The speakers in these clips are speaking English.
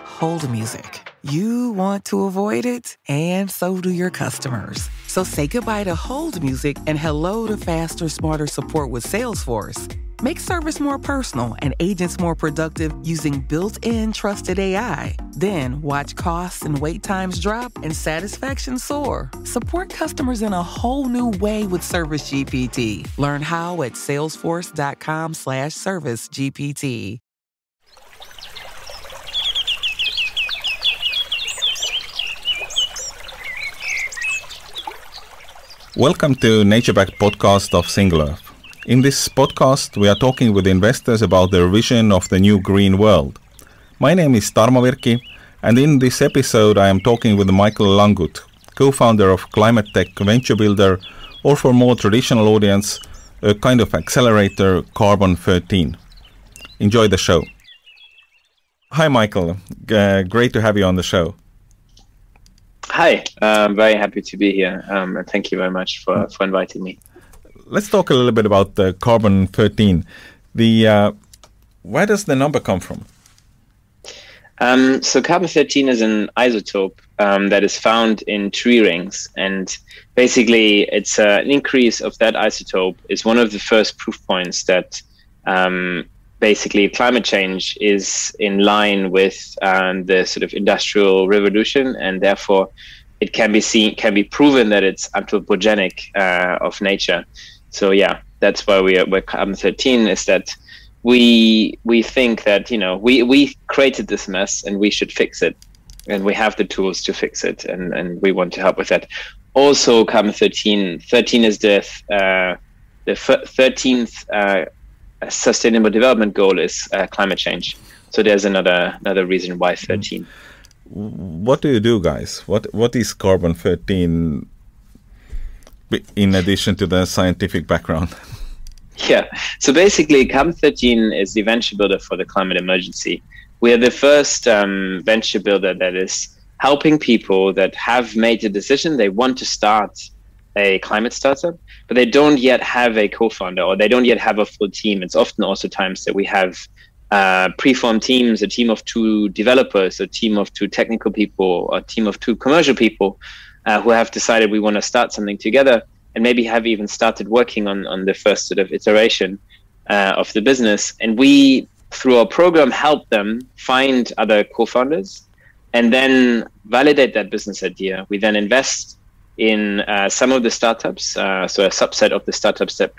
Hold music. You want to avoid it, and so do your customers. So say goodbye to hold music and hello to faster, smarter support with Salesforce. Make service more personal and agents more productive using built-in trusted AI. Then watch costs and wait times drop and satisfaction soar. Support customers in a whole new way with Service GPT. Learn how at salesforce.com/servicegpt. Welcome to Nature-Backed podcast of Single Earth. In this podcast, we are talking with investors about their vision of the new green world. My name is Tarmo Virki, and in this episode, I am talking with Michael Langguth, co-founder of climate tech venture builder, or for more traditional audience, a kind of accelerator, Carbon13. Enjoy the show. Hi, Michael. Great to have you on the show. Hi, I'm very happy to be here, and thank you very much for inviting me. Let's talk a little bit about the Carbon13. Where does the number come from? So Carbon13 is an isotope that is found in tree rings, and basically it's an increase of that isotope is one of the first proof points that basically climate change is in line with the sort of industrial revolution, and therefore it can be proven that it's anthropogenic of nature. So yeah, that's why we're Carbon13, is that we think that, we created this mess and we should fix it, and we have the tools to fix it, and we want to help with that. Also, Carbon13 is the 13th Sustainable Development Goal is climate change. So there's another reason why 13. What do you do, guys? What is Carbon13 in addition to the scientific background? Yeah, so basically Carbon13 is the venture builder for the climate emergency. We are the first venture builder that is helping people that have made the decision they want to start a climate startup, but they don't yet have a co-founder, or they don't yet have a full team. It's often also times that we have preformed teams, a team of 2 developers, a team of 2 technical people, a team of 2 commercial people who have decided we want to start something together, and maybe have even started working on the first sort of iteration of the business. And we, through our program, help them find other co-founders and then validate that business idea. We then invest in some of the startups, so a subset of the startups that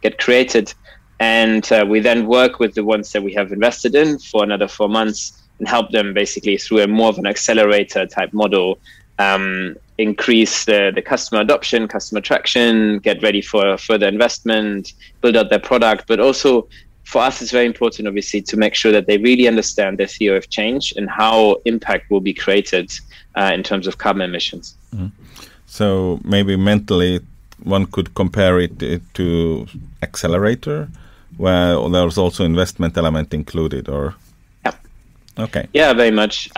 get created, and we then work with the ones that we have invested in for another 4 months and help them basically through a more of an accelerator type model, increase the customer adoption, customer traction, get ready for further investment, build out their product. But also for us, it's very important, obviously, to make sure that they really understand the theory of change and how impact will be created in terms of carbon emissions. Mm-hmm. So maybe mentally one could compare it to accelerator, where there's also investment element included, or? Yeah. Okay. Yeah, very much.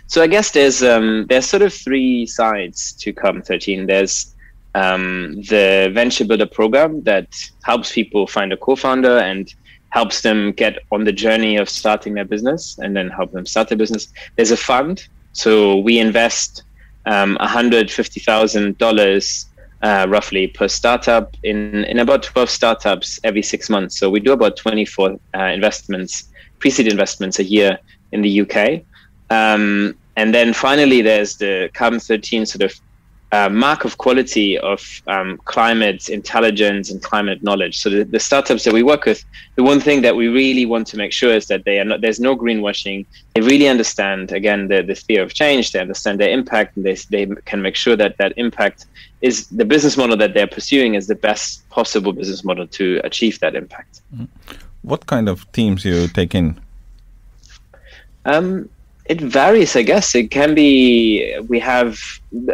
So I guess there's sort of 3 sides to Carbon13. There's the venture builder program that helps people find a co-founder and helps them get on the journey of starting their business and then help them start their business. There's a fund. So we invest $150,000 roughly per startup in about 12 startups every 6 months. So we do about 24 pre-seed investments a year in the UK. And then finally, there's the Carbon13 sort of mark of quality of climate intelligence and climate knowledge. So the startups that we work with, the one thing that we really want to make sure is that there's no greenwashing. They really understand, again, the theory of change. They understand their impact, and they can make sure that impact is the business model that they're pursuing is the best possible business model to achieve that impact. What kind of teams you take in? It varies, I guess. It can be, we have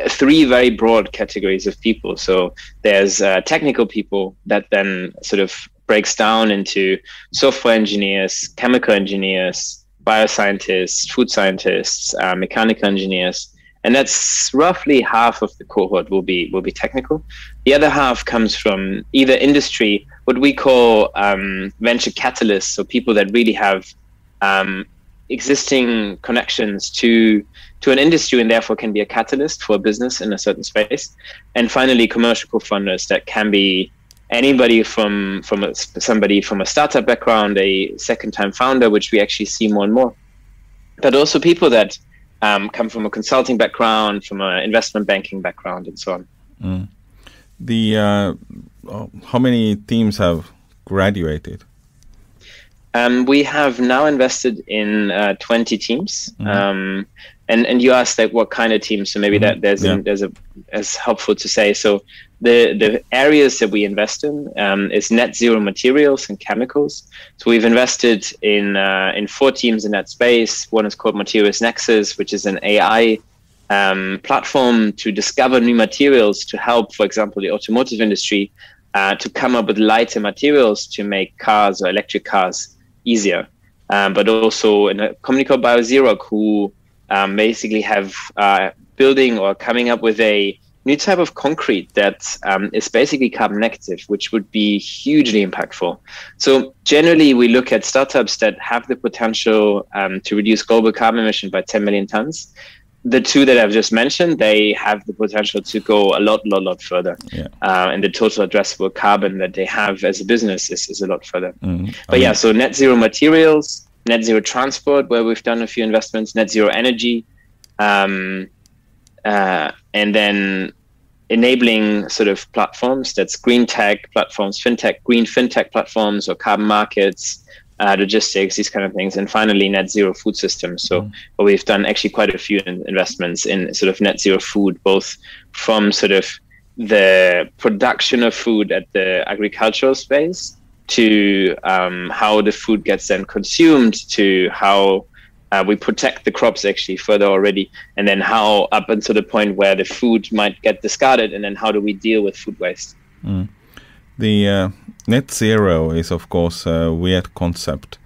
3 very broad categories of people. So there's technical people that then sort of breaks down into software engineers, chemical engineers, bioscientists, food scientists, mechanical engineers. And that's roughly half of the cohort will be technical. The other half comes from either industry what we call venture catalysts, so people that really have existing connections to an industry and therefore can be a catalyst for a business in a certain space. And finally, commercial co-founders that can be anybody from somebody from a startup background, a second-time founder, which we actually see more and more, but also people that come from a consulting background, from an investment banking background, and so on. How many teams have graduated? We have now invested in 20 teams. And you asked like what kind of teams, so maybe that there's as helpful to say. So the areas that we invest in is net zero materials and chemicals. So we've invested in 4 teams in that space. One is called Materials Nexus, which is an AI platform to discover new materials to help, for example, the automotive industry to come up with lighter materials to make cars or electric cars easier. But also in a company called BioZero, who basically have building or coming up with a new type of concrete that is basically carbon negative, which would be hugely impactful. So generally, we look at startups that have the potential to reduce global carbon emission by 10 million tons. The 2 that I've just mentioned, they have the potential to go a lot further. And the total addressable carbon that they have as a business is a lot further. But so net zero materials, net zero transport, where we've done a few investments, net zero energy, and then enabling sort of platforms, that's green tech platforms, green fintech platforms, or carbon markets, logistics, these kind of things. And finally, net zero food systems. So we've done actually quite a few investments in sort of net zero food, both from sort of the production of food at the agricultural space to how the food gets then consumed, to how we protect the crops actually further already, and then how up until the point where the food might get discarded, and then how do we deal with food waste. The net zero is, of course, a weird concept.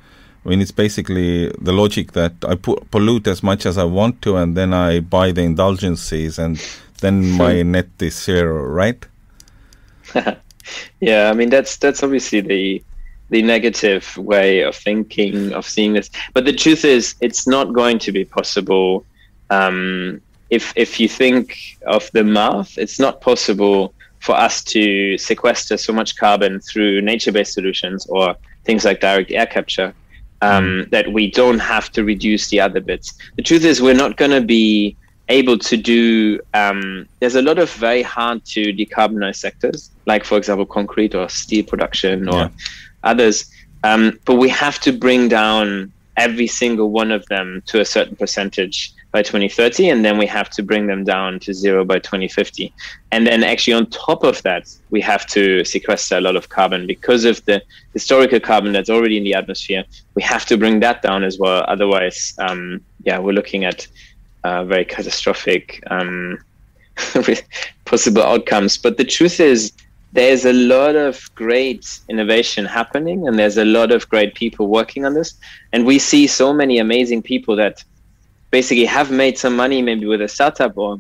I mean, it's basically the logic that I pollute as much as I want to, and then I buy the indulgences, and then my net is zero, right? Yeah, I mean, that's obviously the negative way of thinking, of seeing this. But the truth is, it's not going to be possible. If you think of the math, it's not possible for us to sequester so much carbon through nature-based solutions or things like direct air capture that we don't have to reduce the other bits. The truth is, we're not going to be able to do, there's a lot of very hard to decarbonize sectors, like, for example, concrete or steel production or others. But we have to bring down every single one of them to a certain percentage by 2030, and then we have to bring them down to zero by 2050. And then actually on top of that, we have to sequester a lot of carbon because of the historical carbon that's already in the atmosphere. We have to bring that down as well. Otherwise, we're looking at very catastrophic possible outcomes. But the truth is, there's a lot of great innovation happening, and there's a lot of great people working on this. And we see so many amazing people that basically have made some money, maybe with a startup or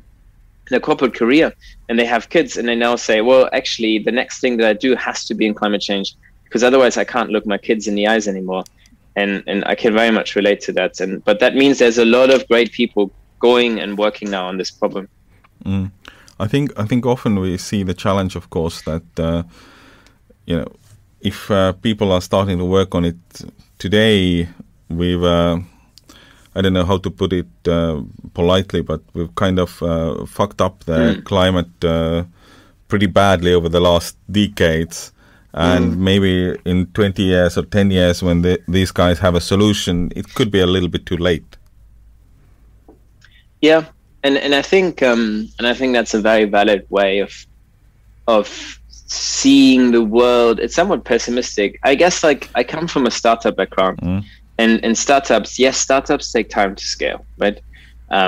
in a corporate career, and they have kids, and they now say, well, actually, the next thing that I do has to be in climate change, because otherwise I can't look my kids in the eyes anymore. And I can very much relate to that. But that means there's a lot of great people going and working now on this problem. I think often we see the challenge, of course, that if people are starting to work on it today, we've I don't know how to put it politely, but we've kind of fucked up the climate pretty badly over the last decades. And maybe in 20 years or 10 years, when these guys have a solution, it could be a little bit too late. Yeah, and I think that's a very valid way of seeing the world. It's somewhat pessimistic. I guess, like, I come from a startup background, and startups take time to scale, right?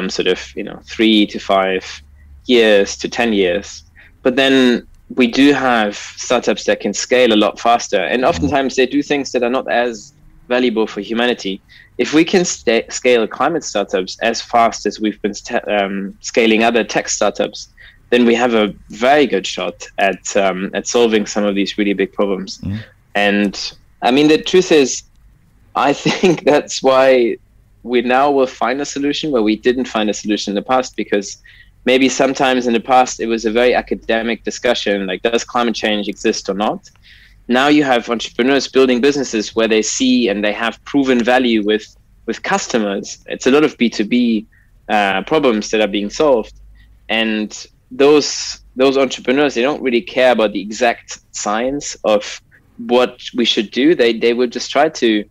Sort of 3 to 5 years to 10 years, but then we do have startups that can scale a lot faster, and oftentimes they do things that are not as valuable for humanity. If we can scale climate startups as fast as we've been scaling other tech startups, then we have a very good shot at solving some of these really big problems. And I mean, the truth is, I think that's why we now will find a solution where we didn't find a solution in the past, because maybe sometimes in the past it was a very academic discussion, like, does climate change exist or not? Now you have entrepreneurs building businesses where they see and they have proven value with customers. It's a lot of B2B problems that are being solved. And those entrepreneurs, they don't really care about the exact science of what we should do. They will just try to,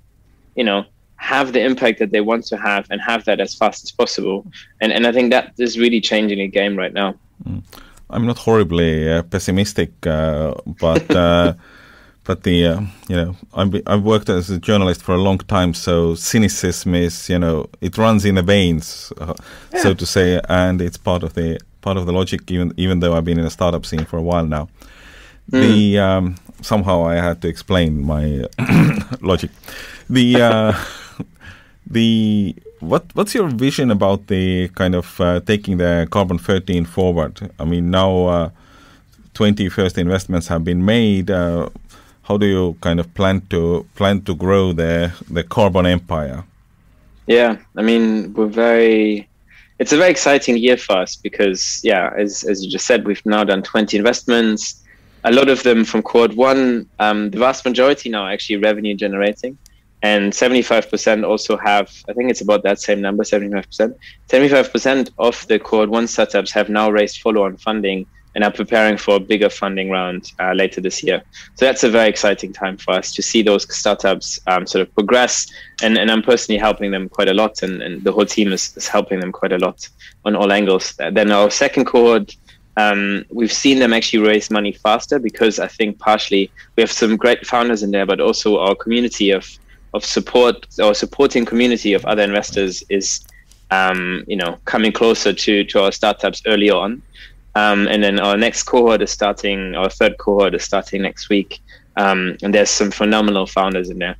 have the impact that they want to have and have that as fast as possible. And I think that is really changing the game right now. I'm not horribly pessimistic, but I've worked as a journalist for a long time, so cynicism is, it runs in the veins, so to say, and it's part of the logic. Even though I've been in the startup scene for a while now, somehow I had to explain my logic. What's your vision about the kind of taking the Carbon13 forward? I mean, now 20 first investments have been made. How do you kind of plan to grow the carbon empire? Yeah, I mean, it's a very exciting year for us because, as you just said, we've now done 20 investments, a lot of them from cohort 1. The vast majority now are actually revenue generating, and 75% also have, I think it's about that same number, 75%. 75% of the cohort 1 startups have now raised follow-on funding and are preparing for a bigger funding round later this year. So that's a very exciting time for us to see those startups sort of progress. And I'm personally helping them quite a lot, and the whole team is helping them quite a lot on all angles. Then our second cohort, we've seen them actually raise money faster because I think partially we have some great founders in there, but also our community of support, or supporting community of other investors is coming closer to our startups early on. And then our next cohort is starting, our third cohort is starting next week. And there's some phenomenal founders in there.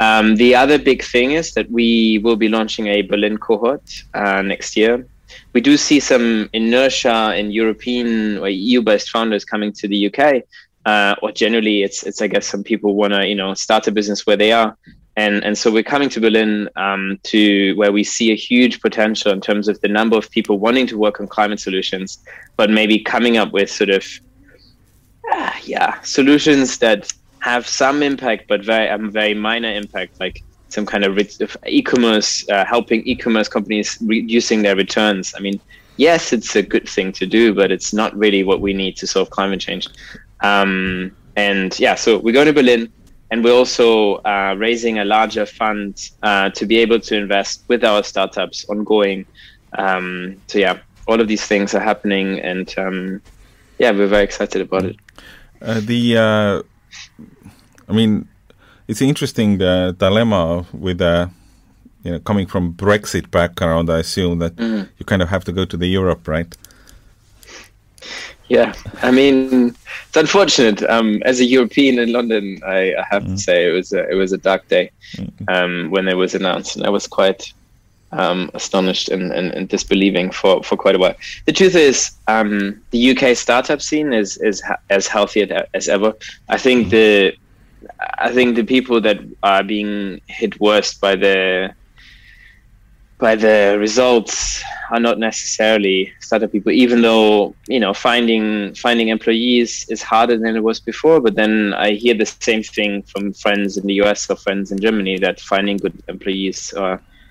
The other big thing is that we will be launching a Berlin cohort next year. We do see some inertia in European or EU-based founders coming to the UK, or generally it's I guess some people want to, start a business where they are. And so we're coming to Berlin to where we see a huge potential in terms of the number of people wanting to work on climate solutions, but maybe coming up with sort of solutions that have some impact, but very minor impact, like some kind of e-commerce, helping e-commerce companies reducing their returns. I mean, yes, it's a good thing to do, but it's not really what we need to solve climate change. So we're going to Berlin. And we're also raising a larger fund to be able to invest with our startups ongoing. All of these things are happening, and we're very excited about it. It's an interesting dilemma with coming from Brexit background. I assume that you kind of have to go to the Europe, right? Yeah, I mean, it's unfortunate. As a European in London, I have to say it was a dark day when it was announced, and I was quite astonished and disbelieving for quite a while. The truth is, the UK startup scene is as healthy as ever. I think the people that are being hit worst by the results are not necessarily startup people, even though, finding employees is harder than it was before. But then I hear the same thing from friends in the US or friends in Germany, that finding good employees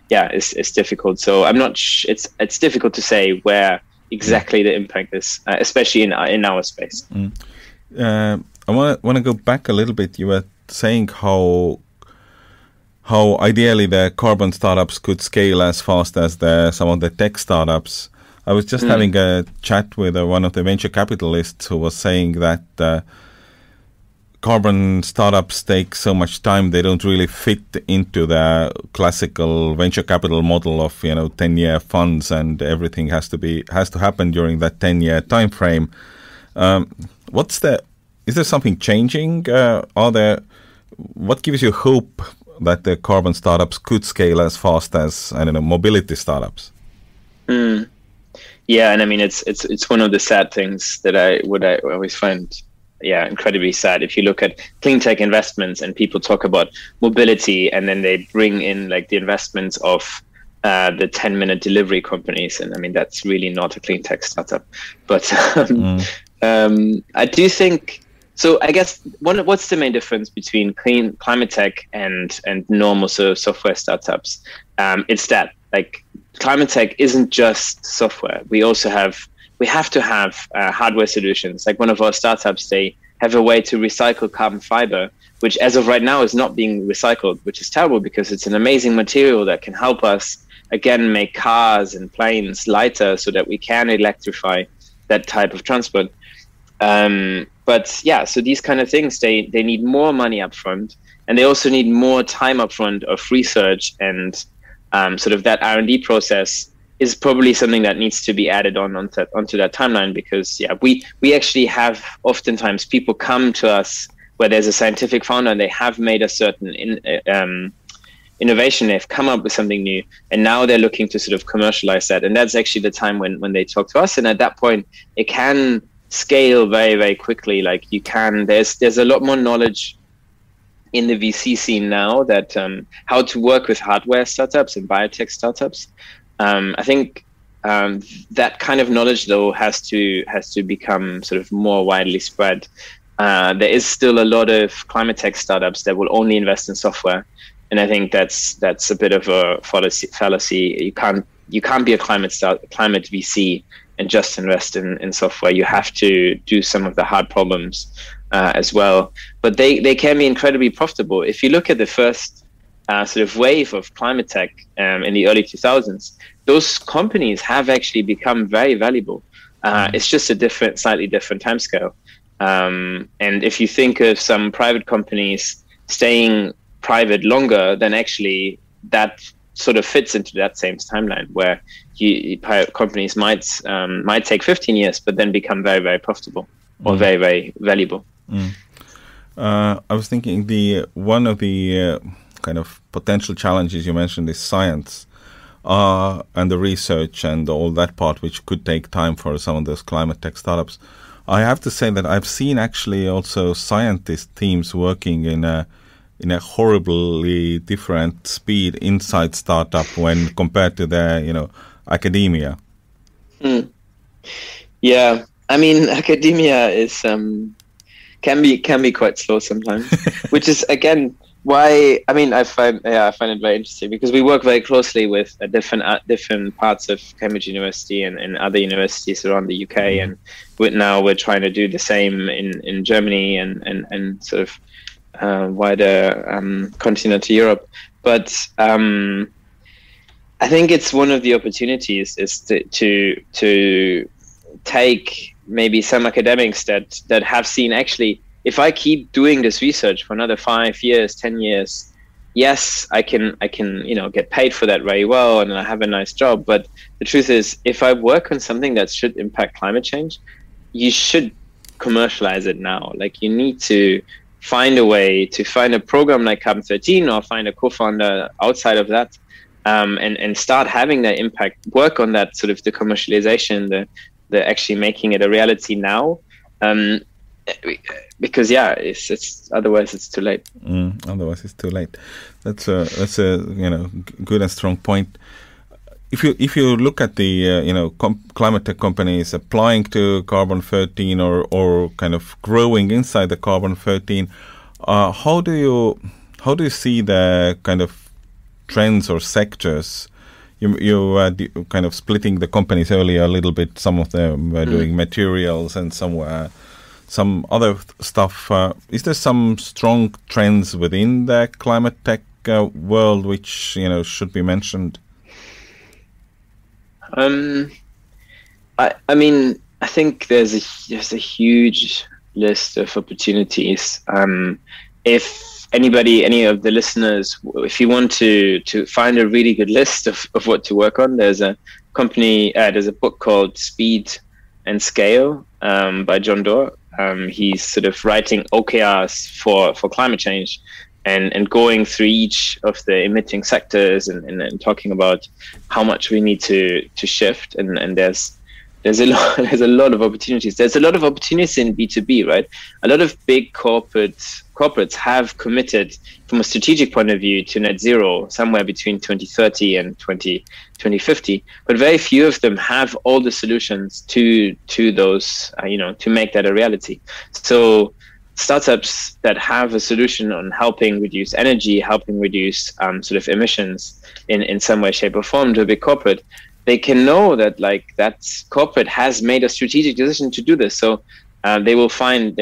is difficult. So I'm not it's difficult to say where exactly the impact is, especially in our space. I want to go back a little bit. You were saying how ideally the carbon startups could scale as fast as some of the tech startups. I was just having a chat with one of the venture capitalists who was saying that carbon startups take so much time, they don't really fit into the classical venture capital model of 10-year funds, and everything has to happen during that 10-year time frame. Is there something changing? What gives you hope that the carbon startups could scale as fast as, mobility startups? Yeah, and I mean it's one of the sad things that I always find incredibly sad. If you look at clean tech investments and people talk about mobility, and then they bring in like the investments of the 10-minute delivery companies, and I mean that's really not a clean tech startup. But I do think so. I guess what's the main difference between climate tech and normal sort of software startups? It's that like climate tech isn't just software. We have to have hardware solutions. Like one of our startups, they have a way to recycle carbon fiber, which as of right now is not being recycled, which is terrible because it's an amazing material that can help us, again, make cars and planes lighter so that we can electrify that type of transport. But yeah, so these kind of things, they need more money upfront, and they also need more time upfront of research, and sort of that R&D process is probably something that needs to be added onto that timeline, because we actually have oftentimes people come to us where there's a scientific founder and they have made a certain innovation, they've come up with something new, and now they're looking to sort of commercialize that, and that's actually the time when they talk to us, and at that point it can scale very, very quickly. Like there's a lot more knowledge in the VC scene now that how to work with hardware startups and biotech startups. I think that kind of knowledge, though, has to become sort of more widely spread. There is still a lot of climate tech startups that will only invest in software, and I think that's a bit of a fallacy. You can't be a climate VC and just invest in software. You have to do some of the hard problems as well. But they can be incredibly profitable. If you look at the first sort of wave of climate tech in the early 2000s, those companies have actually become very valuable. It's just a slightly different timescale. And if you think of some private companies staying private longer, then actually that sort of fits into that same timeline where private companies might take 15 years, but then become very, very profitable or very, very valuable. I was thinking one of the kind of potential challenges you mentioned is science and the research and all that part, which could take time for some of those climate tech startups. I have to say that I've seen actually also scientist teams working in a horribly different speed inside startup when compared to their, academia. Yeah, I mean, academia is can be quite slow sometimes, which is again why I find it very interesting, because we work very closely with different parts of Cambridge University and other universities around the UK, and now we're trying to do the same in Germany and sort of wider continental Europe. But I think it's one of the opportunities is to take maybe some academics that have seen, actually, if I keep doing this research for another 5 years, 10 years, yes, I can get paid for that very well, and I have a nice job. But the truth is, if I work on something that should impact climate change, you should commercialize it now. Like, you need to find a way to find a program like Carbon13 or find a co-founder outside of that, and start having that impact, work on that sort of the commercialization, the actually making it a reality now. Because it's otherwise it's too late. Otherwise it's too late. That's a good and strong point. If you look at the climate tech companies applying to Carbon13 or kind of growing inside the Carbon13, how do you see the kind of trends or sectors? You kind of splitting the companies earlier a little bit. Some of them were doing materials and some were some other stuff. Is there some strong trends within the climate tech world which should be mentioned? I mean, I think there's a huge list of opportunities. If any of the listeners, if you want to find a really good list of what to work on, there's a book called Speed and Scale by John Doerr. He's sort of writing OKRs for climate change and going through each of the emitting sectors and talking about how much we need to shift. And there's there's a lot of opportunities. There's a lot of opportunities in B2B, right? A lot of big corporates have committed from a strategic point of view to net zero somewhere between 2030 and 2050, but very few of them have all the solutions to those, to make that a reality. So startups that have a solution on helping reduce energy, helping reduce sort of emissions in some way, shape or form to a big corporate, they can know that that corporate has made a strategic decision to do this. So they will find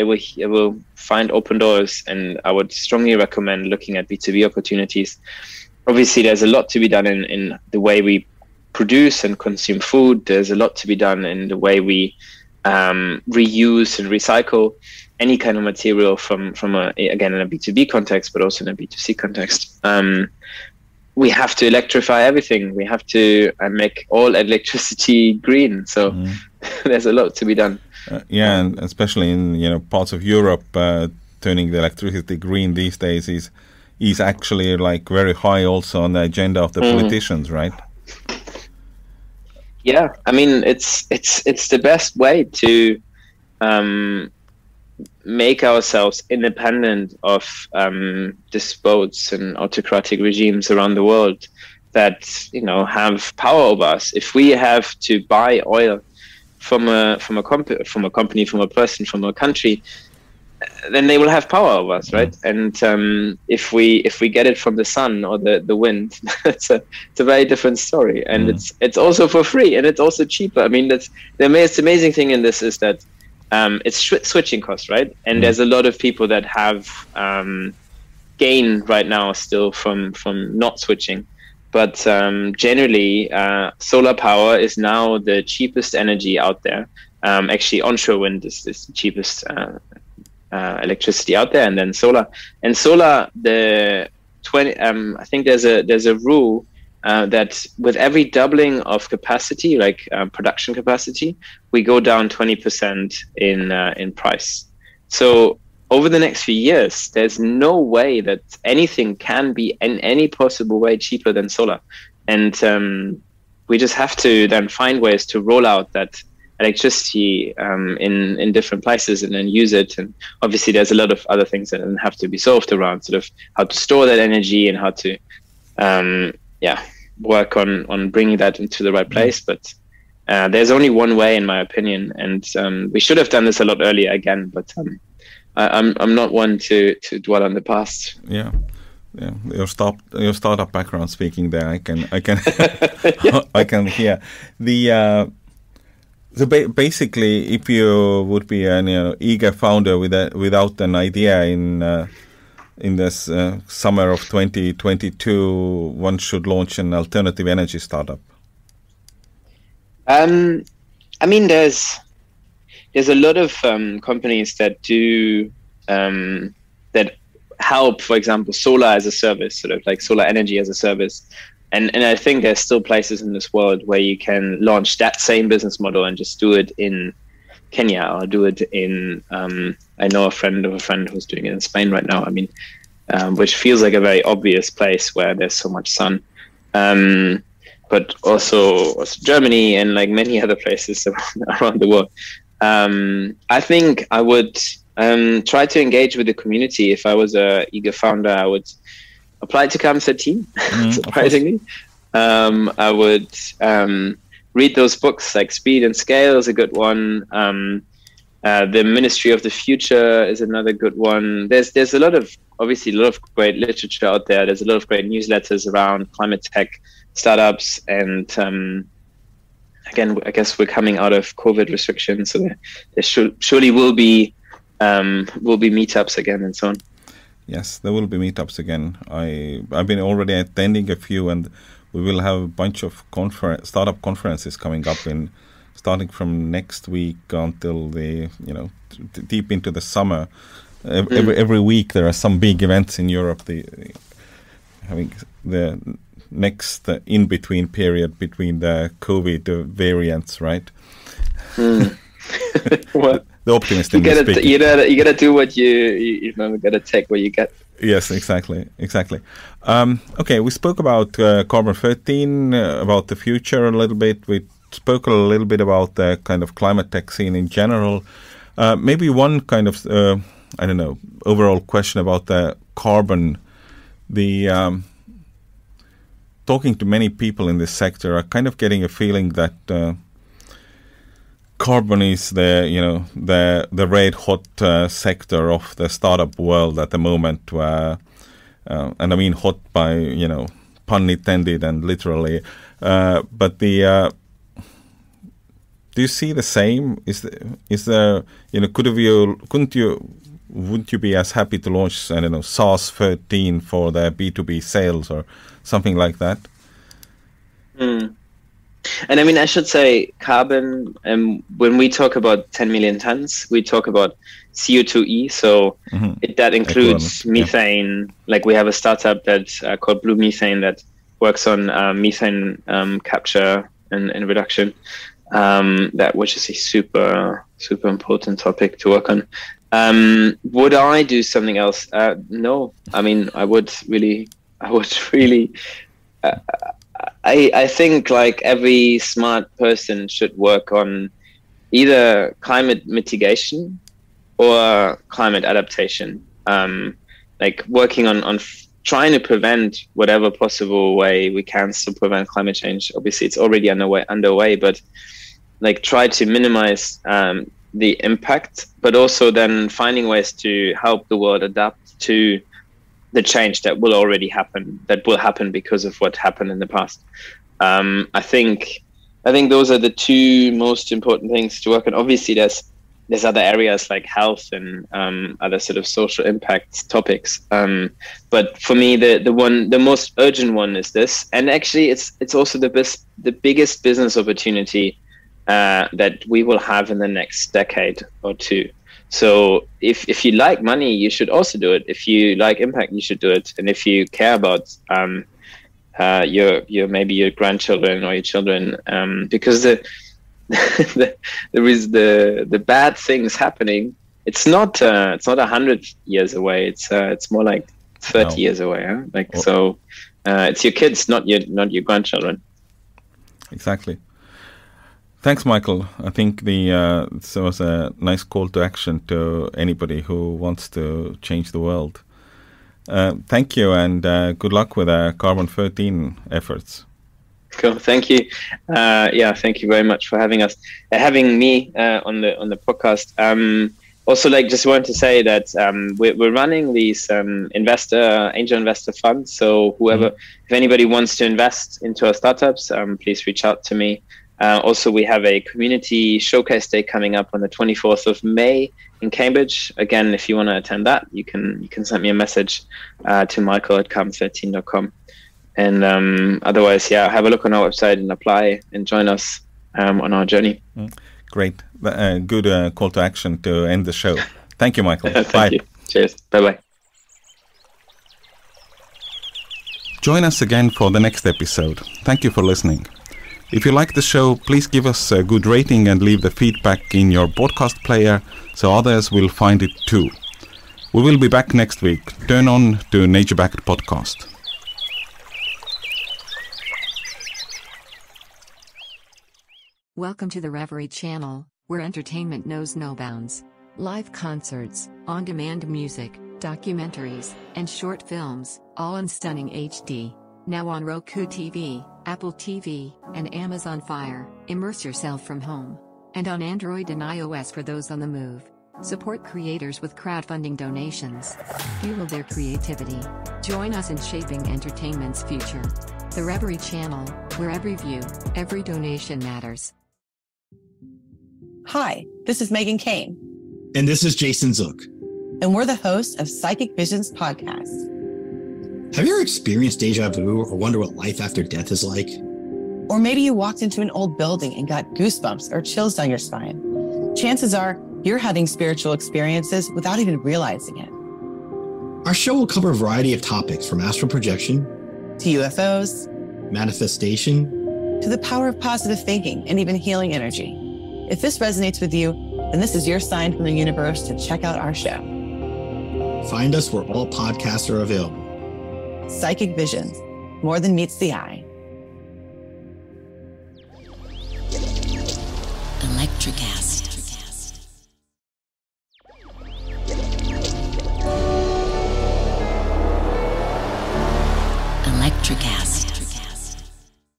open doors, and I would strongly recommend looking at B2B opportunities. Obviously, there's a lot to be done in the way we produce and consume food. There's a lot to be done in the way we reuse and recycle any kind of material from again in a B2B context, but also in a B2C context. We have to electrify everything. We have to make all electricity green. So there's a lot to be done. And especially in parts of Europe, turning the electricity green these days is actually very high also on the agenda of the politicians, right? Yeah, I mean it's the best way to make ourselves independent of despots and autocratic regimes around the world that have power over us. If we have to buy oil from a company, from a person, from a country, then they will have power over us, right? And if we get it from the sun or the wind, it's a very different story. And it's also for free, and it's also cheaper. I mean, that's the amazing thing in this is that it's switching costs, right? And there's a lot of people that have gain right now still from not switching. But generally, solar power is now the cheapest energy out there. Actually, onshore wind is the cheapest electricity out there, and then solar. And solar, I think there's a rule that with every doubling of capacity, production capacity, we go down 20% in price. So over the next few years, there's no way that anything can be in any possible way cheaper than solar. And we just have to then find ways to roll out that electricity in different places and then use it. And obviously there's a lot of other things that have to be solved around sort of how to store that energy and how to work on bringing that into the right place. But there's only one way, in my opinion, and we should have done this a lot earlier again, but I'm not one to dwell on the past. Yeah, your startup background speaking there, I can I can hear the. So basically, if you would be an eager founder without an idea in this summer of 2022, one should launch an alternative energy startup. I mean, there's a lot of companies that do that help, for example, solar as a service, sort of like solar energy as a service. And I think there's still places in this world where you can launch that same business model and just do it in Kenya or do it in, I know a friend of a friend who's doing it in Spain right now. I mean, which feels like a very obvious place where there's so much sun. But also Germany and like many other places around the world. I think I would try to engage with the community. If I was a eager founder, I would apply to Carbon13, surprisingly. I would read those books, like Speed and Scale is a good one. The Ministry of the Future is another good one. There's obviously a lot of great literature out there. There's a lot of great newsletters around climate tech startups. And again, I guess we're coming out of COVID restrictions, so there surely will be meetups again and so on. Yes, there will be meetups again. I've been already attending a few, and we will have a bunch of startup conferences coming up starting from next week until deep into the summer. Every week there are some big events in Europe. Having the next in-between period between the COVID variants, right? Well, the optimist you gotta do what you gotta take what you get. Yes, exactly. Okay, we spoke about Carbon13, about the future a little bit. We spoke a little bit about the kind of climate tech scene in general. Maybe one kind of, overall question about the carbon. Talking to many people in this sector, are kind of getting a feeling that carbon is the red hot sector of the startup world at the moment. And I mean hot by pun intended and literally. But do you see the same? Wouldn't you be as happy to launch, SaaS 13 for the B2B sales or something like that? And I mean, I should say carbon, when we talk about 10 million tons, we talk about CO2e. So that includes methane. Like we have a startup that's called Blue Methane that works on methane capture and reduction, which is a super, super important topic to work on. Would I do something else? No. I mean, I would really. I think like every smart person should work on either climate mitigation or climate adaptation. Like working on trying to prevent whatever possible way we can to prevent climate change. Obviously, it's already underway, but like try to minimize the impact, but also then finding ways to help the world adapt to the change that will happen because of what happened in the past. I think those are the two most important things to work on. Obviously, there's other areas like health and other sort of social impact topics. But for me, the most urgent one is this, and actually, it's also the biggest business opportunity that we will have in the next decade or two. So if you like money, you should also do it. If you like impact, you should do it. And if you care about maybe your grandchildren or your children, because there is the bad things happening. It's not 100 years away. It's more like 30 years away. Huh? It's your kids, not your grandchildren. Exactly. Thanks, Michael. I think this was a nice call to action to anybody who wants to change the world. Thank you, and good luck with Carbon13 efforts. Cool. Thank you. Thank you very much for having me on the podcast. Also, just wanted to say that we're running these angel investor funds. So if anybody wants to invest into our startups, please reach out to me. Also, we have a community showcase day coming up on the 24th of May in Cambridge. Again, if you want to attend that, you can send me a message to michael@carbon13.com. And otherwise, have a look on our website and apply and join us on our journey. Great. Good call to action to end the show. Thank you, Michael. Thank Bye. you. Cheers. Bye-bye. Join us again for the next episode. Thank you for listening. If you like the show, please give us a good rating and leave the feedback in your podcast player so others will find it too. We will be back next week. Turn on to Nature Backed Podcast. Welcome to the Reverie channel, where entertainment knows no bounds. Live concerts, on-demand music, documentaries, and short films, all in stunning HD. Now on Roku TV, Apple TV, and Amazon Fire. Immerse yourself from home. And on Android and iOS for those on the move. Support creators with crowdfunding donations. Fuel their creativity. Join us in shaping entertainment's future. The Reverie channel, where every view, every donation matters. Hi, this is Megan Kane. And this is Jason Zook. And we're the hosts of Psychic Visions podcast. Have you ever experienced deja vu or wonder what life after death is like? Or maybe you walked into an old building and got goosebumps or chills down your spine. Chances are you're having spiritual experiences without even realizing it. Our show will cover a variety of topics from astral projection to UFOs, manifestation, to the power of positive thinking and even healing energy. If this resonates with you, then this is your sign from the universe to check out our show. Find us where all podcasts are available. Psychic Visions, more than meets the eye. TriCast.